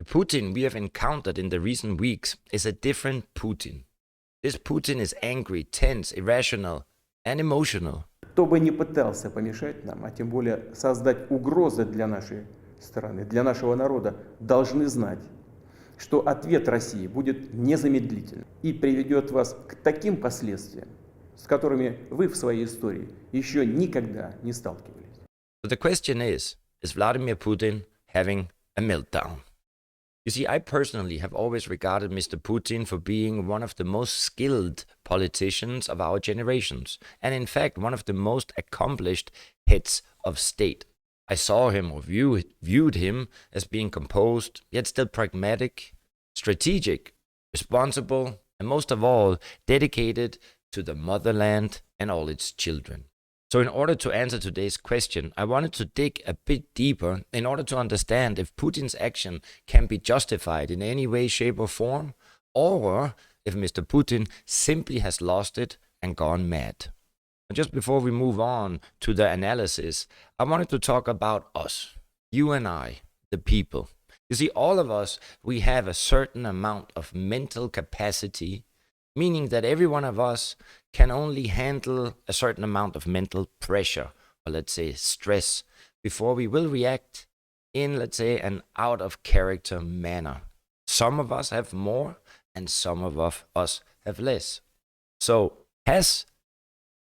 Putin we have encountered in the recent weeks is a different Putin. This Putin is angry, tense, irrational, and emotional. Кто бы ни пытался помешать нам, а тем более создать угрозы для нашей страны, для нашего народа, должны знать, что ответ России будет незамедлительным и приведет вас к таким последствиям, с которыми вы в своей истории еще никогда не сталкивались. So the question is Vladimir Putin having a meltdown? You see, I personally have always regarded Mr. Putin for being one of the most skilled politicians of our generations, and in fact, one of the most accomplished heads of state. I saw him or viewed him as being composed, yet still pragmatic, strategic, responsible, and most of all, dedicated to the motherland and all its children. So in order to answer today's question, I wanted to dig a bit deeper in order to understand if Putin's action can be justified in any way, shape, or form, or if Mr. Putin simply has lost it and gone mad. And just before we move on to the analysis, I wanted to talk about us, you and I, the people. You see, all of us, we have a certain amount of mental capacity, meaning that every one of us can only handle a certain amount of mental pressure, or let's say stress, before we will react in, let's say, an out of character manner. Some of us have more, and some of us have less. So, has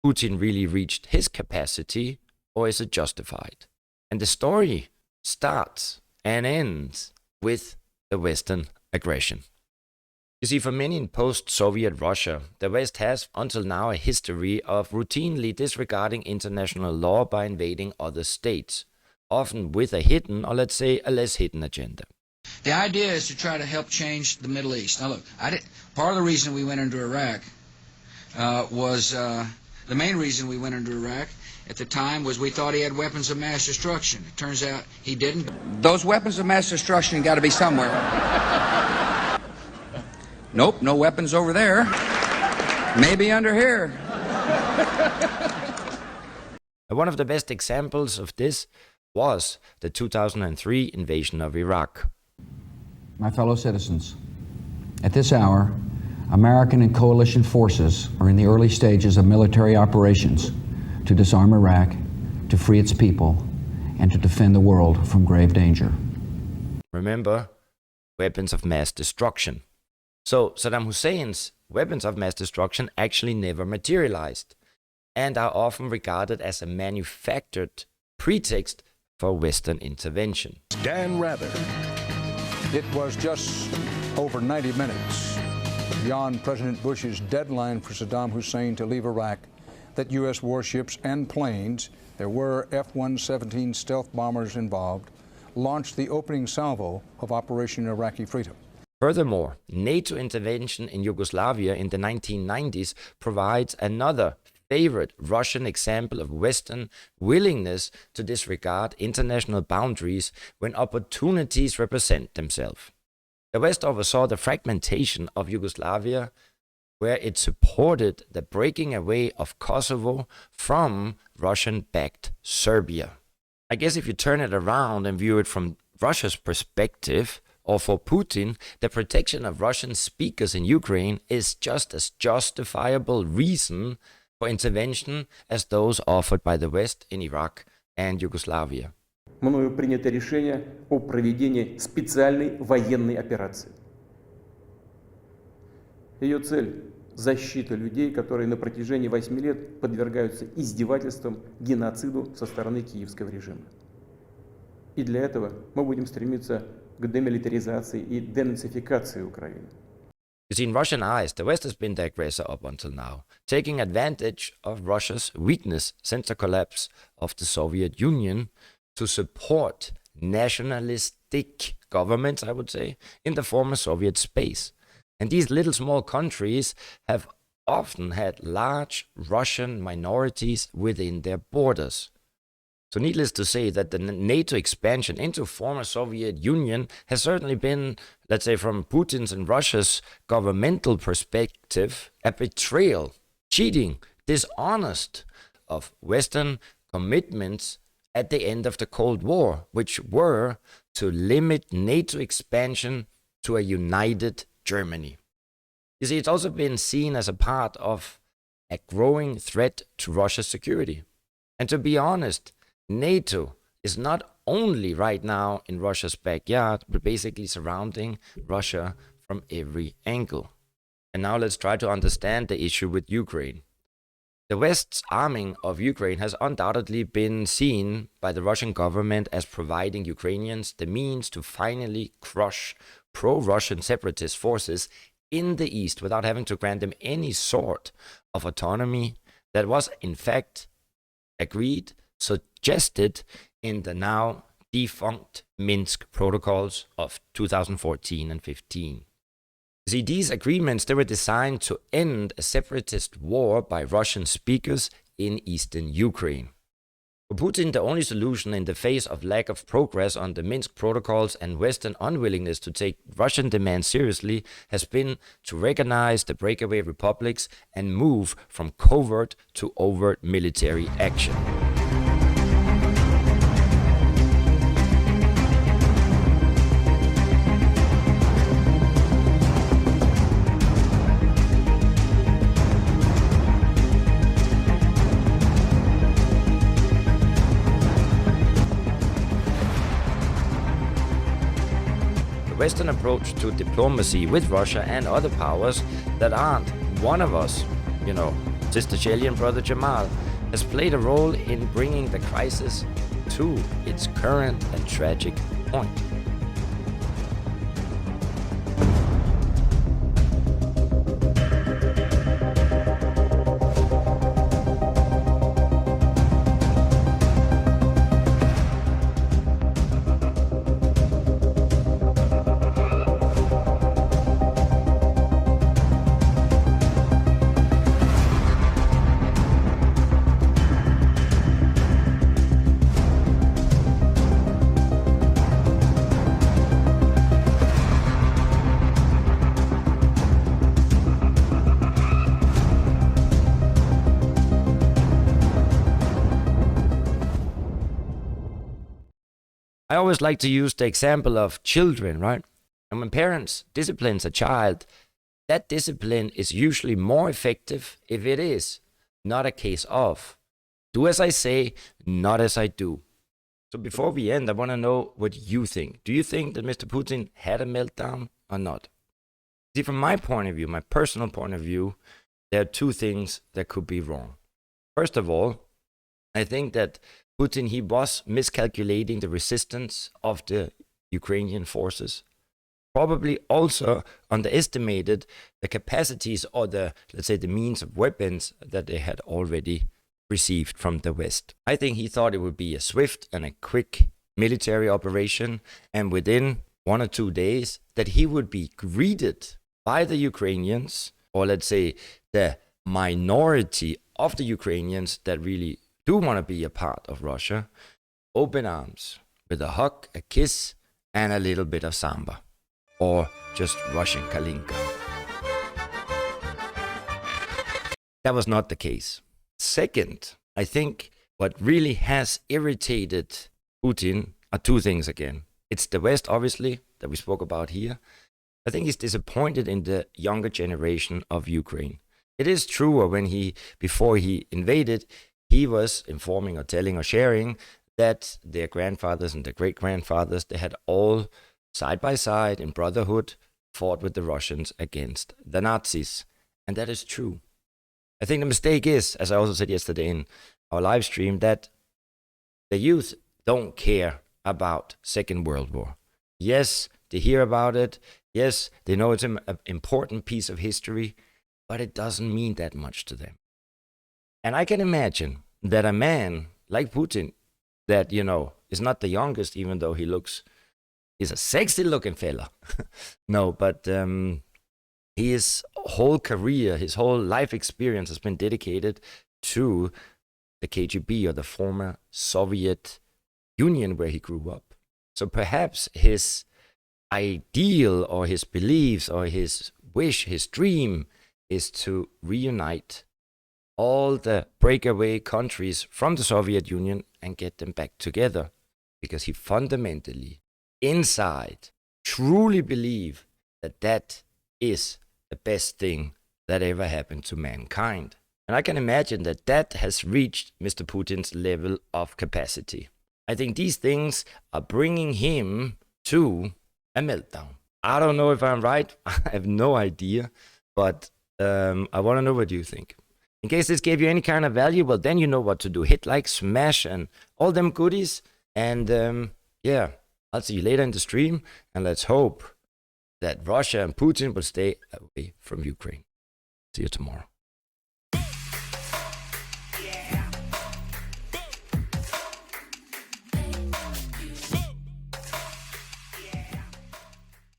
Putin really reached his capacity, or is it justified? And the story starts and ends with the Western aggression. You see, for many in post-Soviet Russia, the West has until now a history of routinely disregarding international law by invading other states, often with a hidden, or let's say a less hidden agenda. The idea is to try to help change the Middle East. Now look, part of the reason we went into Iraq was the main reason we went into Iraq at the time was we thought he had weapons of mass destruction. It turns out he didn't. Those weapons of mass destruction got to be somewhere. Nope, no weapons over there. Maybe under here. One of the best examples of this was the 2003 invasion of Iraq. My fellow citizens, at this hour, American and coalition forces are in the early stages of military operations to disarm Iraq, to free its people, and to defend the world from grave danger. Remember, weapons of mass destruction. So Saddam Hussein's weapons of mass destruction actually never materialized and are often regarded as a manufactured pretext for Western intervention. Dan Rather. It was just over 90 minutes beyond President Bush's deadline for Saddam Hussein to leave Iraq that U.S. warships and planes, there were F-117 stealth bombers involved, launched the opening salvo of Operation Iraqi Freedom. Furthermore, NATO intervention in Yugoslavia in the 1990s provides another favorite Russian example of Western willingness to disregard international boundaries when opportunities represent themselves. The West oversaw the fragmentation of Yugoslavia, where it supported the breaking away of Kosovo from Russian-backed Serbia. I guess if you turn it around and view it from Russia's perspective, or for Putin, the protection of Russian speakers in Ukraine is just as justifiable reason for intervention as those offered by the West in Iraq and Yugoslavia. Мною принято решение о проведении специальной военной операции. Ее цель – защита людей, которые на протяжении 8 лет подвергаются издевательствам, геноциду со стороны киевского режима. И для этого мы будем стремиться к демилитаризации и денацификации Украины. You see, in Russian eyes, the West has been the aggressor up until now, taking advantage of Russia's weakness since the collapse of the Soviet Union to support nationalistic governments, I would say, in the former Soviet space. And these little small countries have often had large Russian minorities within their borders. So needless to say that the NATO expansion into former Soviet Union has certainly been, let's say from Putin's and Russia's governmental perspective, a betrayal, cheating, dishonest of Western commitments at the end of the Cold War, which were to limit NATO expansion to a united Germany. You see, it's also been seen as a part of a growing threat to Russia's security. And to be honest, NATO is not only right now in Russia's backyard, but basically surrounding Russia from every angle. And now let's try to understand the issue with Ukraine. The West's arming of Ukraine has undoubtedly been seen by the Russian government as providing Ukrainians the means to finally crush pro-Russian separatist forces in the east without having to grant them any sort of autonomy that was in fact agreed, suggested in the now defunct Minsk protocols of 2014 and 15. See, these agreements, they were designed to end a separatist war by Russian speakers in eastern Ukraine. For Putin, the only solution in the face of lack of progress on the Minsk protocols and Western unwillingness to take Russian demands seriously has been to recognize the breakaway republics and move from covert to overt military action. Western approach to diplomacy with Russia and other powers that aren't one of us, Sister Shelly and Brother Jamal, has played a role in bringing the crisis to its current and tragic point. I always like to use the example of children, right? And when parents discipline a child, that discipline is usually more effective if it is not a case of do as I say, not as I do. So before we end, I want to know what you think. Do you think that Mr. Putin had a meltdown or not? See, from my point of view, my personal point of view, there are two things that could be wrong. First of all, I think that Putin, he was miscalculating the resistance of the Ukrainian forces. Probably also underestimated the capacities or the means of weapons that they had already received from the West. I think he thought it would be a swift and a quick military operation, and within 1 or 2 days that he would be greeted by the Ukrainians, or the minority of the Ukrainians that really do want to be a part of Russia, open arms, with a hug, a kiss, and a little bit of samba. Or just Russian Kalinka. That was not the case. Second, I think what really has irritated Putin are two things again. It's the West, obviously, that we spoke about here. I think he's disappointed in the younger generation of Ukraine. It is true before he invaded, he was informing or telling or sharing that their grandfathers and their great-grandfathers, they had all side by side in brotherhood fought with the Russians against the Nazis. And that is true. I think the mistake is, as I also said yesterday in our live stream, that the youth don't care about Second World War. Yes, they hear about it. Yes, they know it's an important piece of history, but it doesn't mean that much to them. And I can imagine that a man like Putin, that, is not the youngest, even though he's a sexy looking fella. No, but his whole career, his whole life experience has been dedicated to the KGB, or the former Soviet Union, where he grew up. So perhaps his ideal or his beliefs or his wish, his dream is to reunite all the breakaway countries from the Soviet Union and get them back together, because he fundamentally, inside truly believe that that is the best thing that ever happened to mankind. And I can imagine that that has reached Mr. Putin's level of capacity. I think these things are bringing him to a meltdown. I don't know if I'm right. I have no idea. But I want to know what you think. In case this gave you any kind of value, well, then you know what to do. Hit like, smash, and all them goodies. And yeah, I'll see you later in the stream. And let's hope that Russia and Putin will stay away from Ukraine. See you tomorrow.